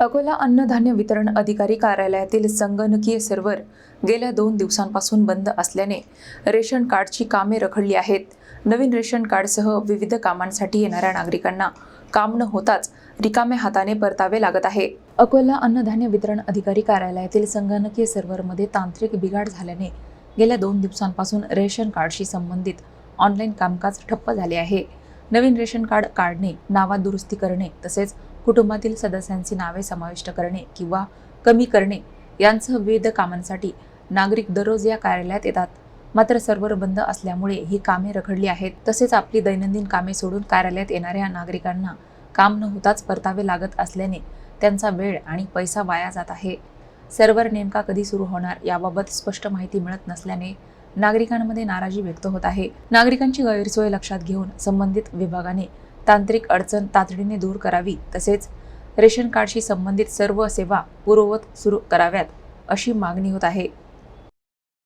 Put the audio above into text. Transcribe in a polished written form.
अकोला अन्नधान्य वितरण अधिकारी कार्यालयातील संगणकीय सर्व्हर गेल्या 2 दिवसांपासून बंद असल्याने रेशन कार्डची कामे रखडली आहेत. नवीन रेशन कार्डसह विविध कामांसाठी येणाऱ्या नागरिकांना काम न होताच रिकाम्या हाताने परतावे लागत आहे. अकोला अन्नधान्य वितरण अधिकारी कार्यालयातील संगणकीय सर्व्हरमध्ये तांत्रिक बिघाड झाल्याने गेल्या 2 दिवसांपासून रेशन कार्डशी संबंधित ऑनलाईन कामकाज ठप्प झाले आहे. नवीन रेशन कार्ड काढणे, नावात दुरुस्ती करणे तसेच कुटुंबातील सदस्यांची नावे समाविष्ट करणे किंवा कमी करणे यांसह विविध कामांसाठी नागरिक दररोज या कार्यालयात येतात. मात्र सर्व्हर बंद असल्यामुळे ही कामे रखडली आहेत. तसेच आपली दैनंदिन कामे सोडून कार्यालयात येणाऱ्या नागरिकांना काम न होताच परतावे लागत असल्याने त्यांचा वेळ आणि पैसा वाया जात आहे. सर्व्हर नेमका कधी सुरू होणार याबाबत स्पष्ट माहिती मिळत नसल्याने नागरिकांमध्ये नाराजी व्यक्त होत आहे. नागरिकांची गैरसोय लक्षात घेऊन संबंधित विभागाने तांत्रिक अडचण तातडीने दूर करावी तसेच रेशन कार्डशी संबंधित सर्व सेवा पूर्ववत सुरू कराव्यात अशी मागणी होत आहे.